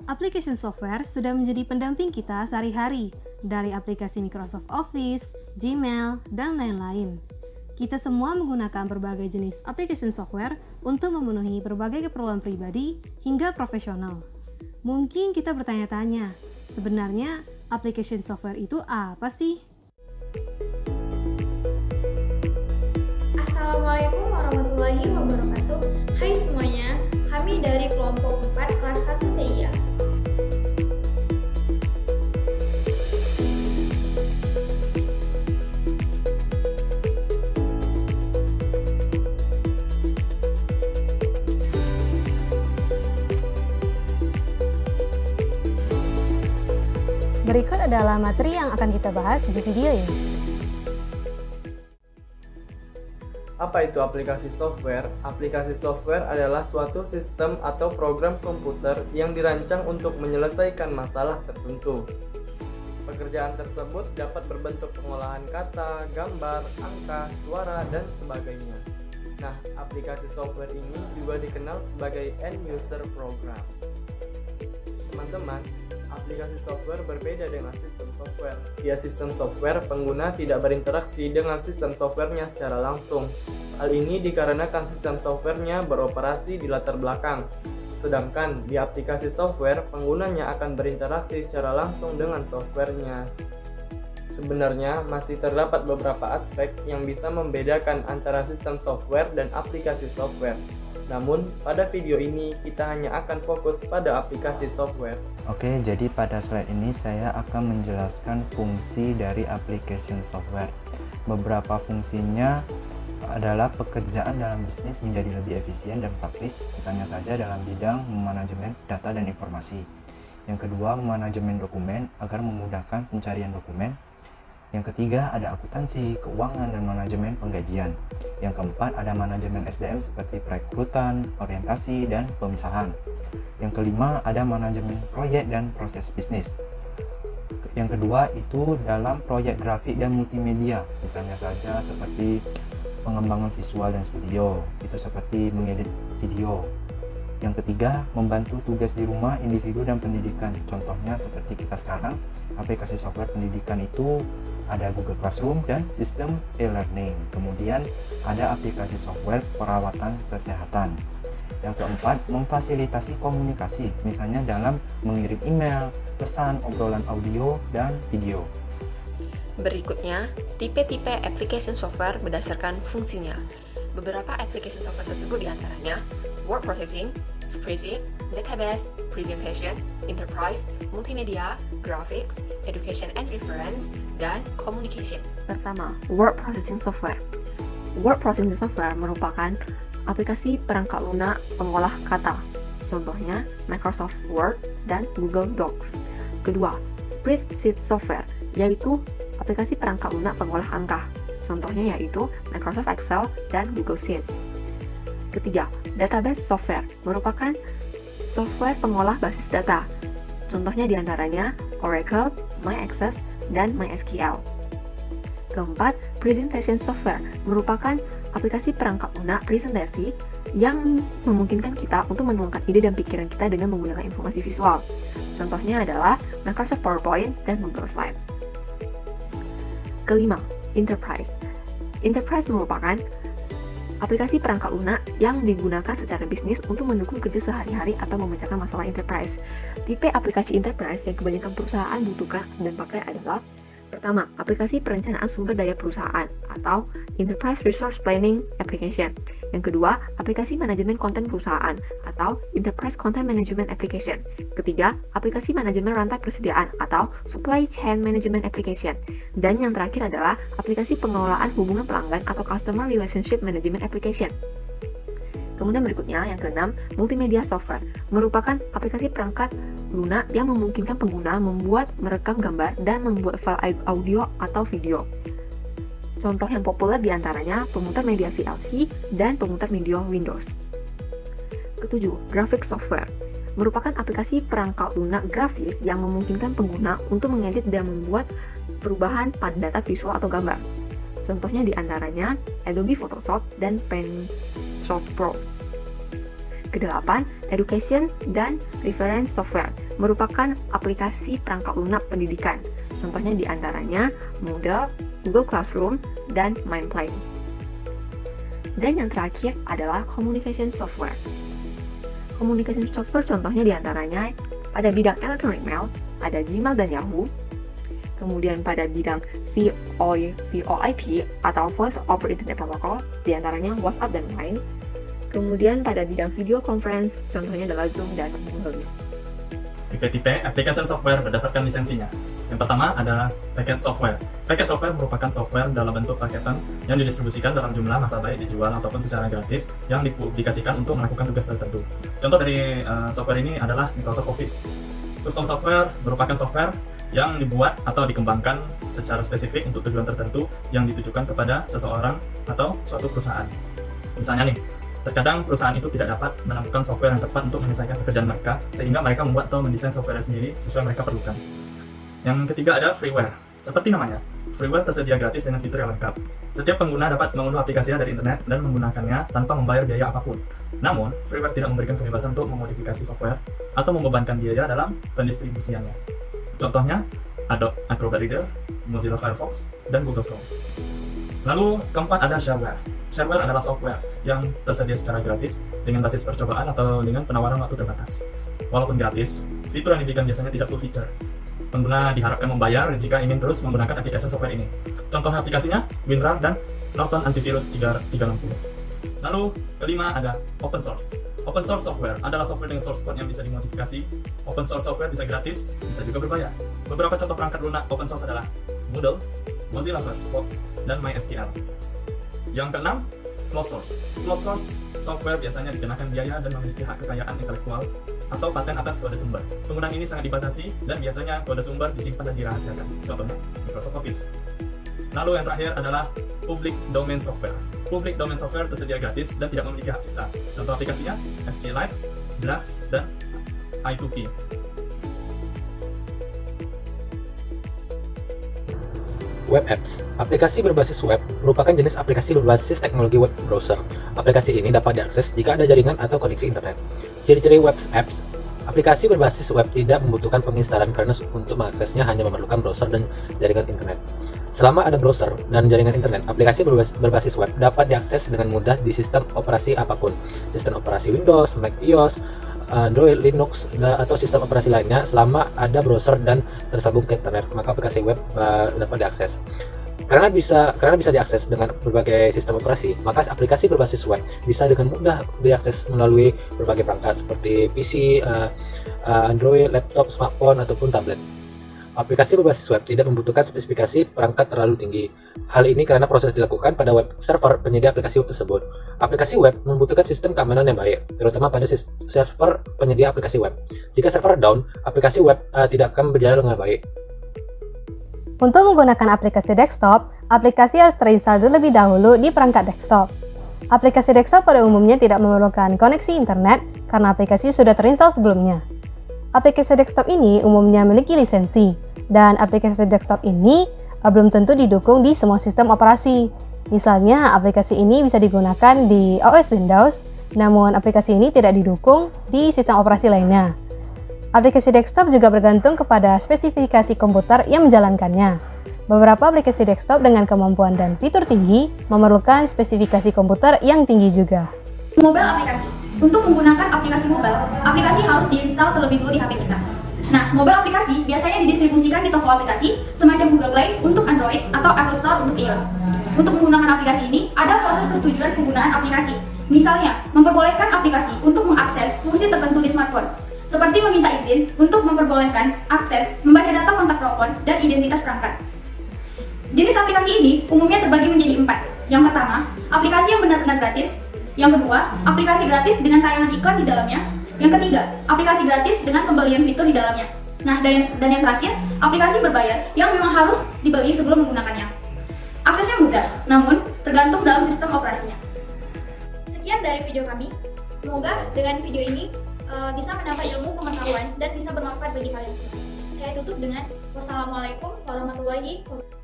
Application software sudah menjadi pendamping kita sehari-hari, dari aplikasi Microsoft Office, Gmail, dan lain-lain. Kita semua menggunakan berbagai jenis application software untuk memenuhi berbagai keperluan pribadi hingga profesional. Mungkin kita bertanya-tanya, sebenarnya application software itu apa sih? Assalamualaikum warahmatullahi wabarakatuh. Hai semuanya, kami dari kelompok 4 kelas 1 TIA. Berikut adalah materi yang akan kita bahas di video ini. Apa itu aplikasi software? Aplikasi software adalah suatu sistem atau program komputer yang dirancang untuk menyelesaikan masalah tertentu. Pekerjaan tersebut dapat berbentuk pengolahan kata, gambar, angka, suara, dan sebagainya. Nah, aplikasi software ini juga dikenal sebagai end user program. Teman-teman, aplikasi software berbeda dengan sistem software. Via sistem software, pengguna tidak berinteraksi dengan sistem softwarenya secara langsung. Hal ini dikarenakan sistem softwarenya beroperasi di latar belakang. Sedangkan di aplikasi software, penggunanya akan berinteraksi secara langsung dengan softwarenya. Sebenarnya masih terdapat beberapa aspek yang bisa membedakan antara sistem software dan aplikasi software. Namun, pada video ini kita hanya akan fokus pada aplikasi software. Oke, jadi pada slide ini saya akan menjelaskan fungsi dari application software. Beberapa fungsinya adalah pekerjaan dalam bisnis menjadi lebih efisien dan praktis, misalnya saja dalam bidang manajemen data dan informasi. Yang kedua, manajemen dokumen agar memudahkan pencarian dokumen. Yang ketiga, ada akuntansi, keuangan, dan manajemen penggajian. Yang keempat, ada manajemen SDM seperti perekrutan, orientasi, dan pemisahan. Yang kelima, ada manajemen proyek dan proses bisnis. Yang kedua, itu dalam proyek grafik dan multimedia, misalnya saja seperti pengembangan visual dan studio, itu seperti mengedit video. Yang ketiga, membantu tugas di rumah, individu, dan pendidikan. Contohnya seperti kita sekarang, aplikasi software pendidikan itu ada Google Classroom dan sistem e-learning. Kemudian ada aplikasi software perawatan kesehatan. Yang keempat, memfasilitasi komunikasi, misalnya dalam mengirim email, pesan, obrolan audio, dan video. Berikutnya, tipe-tipe application software berdasarkan fungsinya. Beberapa application software tersebut diantaranya word processing, spreadsheet, database, presentation, enterprise, multimedia, graphics, education and reference, dan communication. Pertama, word processing software. Word processing software merupakan aplikasi perangkat lunak pengolah kata. Contohnya Microsoft Word dan Google Docs. Kedua, spreadsheet software, yaitu aplikasi perangkat lunak pengolah angka. Contohnya yaitu Microsoft Excel dan Google Sheets. Ketiga, database software merupakan software pengolah basis data. Contohnya diantaranya Oracle, MyAccess, dan MySQL. Keempat, presentation software merupakan aplikasi perangkat lunak presentasi yang memungkinkan kita untuk menuangkan ide dan pikiran kita dengan menggunakan informasi visual. Contohnya adalah Microsoft PowerPoint dan Google Slides. Kelima, enterprise. Enterprise merupakan aplikasi perangkat lunak yang digunakan secara bisnis untuk mendukung kerja sehari-hari atau memecahkan masalah enterprise. Tipe aplikasi enterprise yang kebanyakan perusahaan butuhkan dan pakai adalah: pertama, aplikasi perencanaan sumber daya perusahaan atau Enterprise Resource Planning Application. Yang kedua, aplikasi manajemen konten perusahaan atau Enterprise Content Management Application. Ketiga, aplikasi manajemen rantai persediaan atau Supply Chain Management Application. Dan yang terakhir adalah aplikasi pengelolaan hubungan pelanggan atau Customer Relationship Management Application. Kemudian berikutnya, yang keenam, multimedia software merupakan aplikasi perangkat lunak yang memungkinkan pengguna membuat, merekam gambar, dan membuat file audio atau video. Contoh yang populer diantaranya pemutar media VLC dan pemutar media Windows. Ketujuh, graphic software merupakan aplikasi perangkat lunak grafis yang memungkinkan pengguna untuk mengedit dan membuat perubahan pada data visual atau gambar. Contohnya diantaranya Adobe Photoshop dan Paint Shop Pro. Kedelapan, education dan reference software merupakan aplikasi perangkat lunak pendidikan. Contohnya diantaranya Moodle, Google Classroom, dan Mindplane. Dan yang terakhir adalah communication software. Communication software contohnya diantaranya pada bidang electronic mail, ada Gmail dan Yahoo. Kemudian pada bidang VoIP atau Voice over Internet Protocol, diantaranya WhatsApp dan Line. Kemudian pada bidang video conference, contohnya adalah Zoom dan Google Meet. Tipe-tipe application software berdasarkan lisensinya. Yang pertama adalah paket software. Paket software merupakan software dalam bentuk paketan yang didistribusikan dalam jumlah masa baik dijual ataupun secara gratis yang dipublikasikan untuk melakukan tugas tertentu. Contoh dari software ini adalah Microsoft Office. Custom software merupakan software yang dibuat atau dikembangkan secara spesifik untuk tujuan tertentu yang ditujukan kepada seseorang atau suatu perusahaan. Misalnya nih, terkadang perusahaan itu tidak dapat menemukan software yang tepat untuk menyelesaikan pekerjaan mereka, sehingga mereka membuat atau mendesain software sendiri sesuai yang mereka perlukan. Yang ketiga ada freeware. Seperti namanya, freeware tersedia gratis dengan fitur yang lengkap. Setiap pengguna dapat mengunduh aplikasinya dari internet dan menggunakannya tanpa membayar biaya apapun. Namun, freeware tidak memberikan kebebasan untuk memodifikasi software atau membebankan biaya dalam pendistribusiannya. Contohnya, Adobe Acrobat Reader, Mozilla Firefox, dan Google Chrome. Lalu keempat ada shareware. Shareware adalah software yang tersedia secara gratis dengan basis percobaan atau dengan penawaran waktu terbatas. Walaupun gratis, fitur yang diberikan biasanya tidak full feature. Pengguna diharapkan membayar jika ingin terus menggunakan aplikasi software ini. Contoh aplikasinya WinRAR dan Norton Antivirus 360. Lalu kelima ada open source. Open source software adalah software dengan source code yang bisa dimodifikasi. Open source software bisa gratis, bisa juga berbayar. Beberapa contoh perangkat lunak open source adalah Moodle, Mozilla Firefox, dan MySQL. Yang keenam, closed source. Closed source software biasanya dikenakan biaya dan memiliki hak kekayaan intelektual atau paten atas kode sumber. Penggunaan ini sangat dibatasi dan biasanya kode sumber disimpan dan dirahasiakan. Contohnya Microsoft Office. Lalu yang terakhir adalah public domain software. Public domain software tersedia gratis dan tidak memiliki hak cipta. Contoh aplikasinya SQLite, Blast, dan I2P. Web apps. Aplikasi berbasis web merupakan jenis aplikasi berbasis teknologi web browser. Aplikasi ini dapat diakses jika ada jaringan atau koneksi internet. Ciri-ciri web apps. Aplikasi berbasis web tidak membutuhkan penginstalan karena untuk mengaksesnya hanya memerlukan browser dan jaringan internet. Selama ada browser dan jaringan internet, aplikasi berbasis web dapat diakses dengan mudah di sistem operasi apapun. Sistem operasi Windows, Mac OS, Android, Linux, atau sistem operasi lainnya. Selama ada browser dan tersambung ke internet, maka aplikasi web dapat diakses. Karena bisa diakses dengan berbagai sistem operasi, maka aplikasi berbasis web bisa dengan mudah diakses melalui berbagai perangkat seperti PC, Android, laptop, smartphone, ataupun tablet. Aplikasi berbasis web tidak membutuhkan spesifikasi perangkat terlalu tinggi. Hal ini karena proses dilakukan pada web server penyedia aplikasi web tersebut. Aplikasi web membutuhkan sistem keamanan yang baik, terutama pada server penyedia aplikasi web. Jika server down, aplikasi web tidak akan berjalan dengan baik. Untuk menggunakan aplikasi desktop, aplikasi harus terinstall terlebih dahulu di perangkat desktop. Aplikasi desktop pada umumnya tidak memerlukan koneksi internet karena aplikasi sudah terinstall sebelumnya. Aplikasi desktop ini umumnya memiliki lisensi, dan aplikasi desktop ini belum tentu didukung di semua sistem operasi. Misalnya, aplikasi ini bisa digunakan di OS Windows, namun aplikasi ini tidak didukung di sistem operasi lainnya. Aplikasi desktop juga bergantung kepada spesifikasi komputer yang menjalankannya. Beberapa aplikasi desktop dengan kemampuan dan fitur tinggi memerlukan spesifikasi komputer yang tinggi juga. Mobile aplikasi. Untuk menggunakan aplikasi mobile, aplikasi harus diinstal terlebih dulu di HP kita. Nah, mobile aplikasi biasanya didistribusikan di toko aplikasi semacam Google Play untuk Android atau Apple Store untuk iOS. Untuk menggunakan aplikasi ini, ada proses persetujuan penggunaan aplikasi. Misalnya, memperbolehkan aplikasi untuk mengakses fungsi tertentu di smartphone, seperti meminta izin untuk memperbolehkan akses membaca data kontak telepon dan identitas perangkat. Jenis aplikasi ini umumnya terbagi menjadi 4. Yang pertama, aplikasi yang benar-benar gratis. Yang kedua, aplikasi gratis dengan tayangan iklan di dalamnya. Yang ketiga, aplikasi gratis dengan pembelian fitur di dalamnya. Nah, dan yang terakhir, aplikasi berbayar yang memang harus dibeli sebelum menggunakannya. Aksesnya mudah, namun tergantung dalam sistem operasinya. Sekian dari video kami. Semoga dengan video ini bisa menambah ilmu pengetahuan dan bisa bermanfaat bagi kalian. Saya tutup dengan wassalamualaikum warahmatullahi wabarakatuh.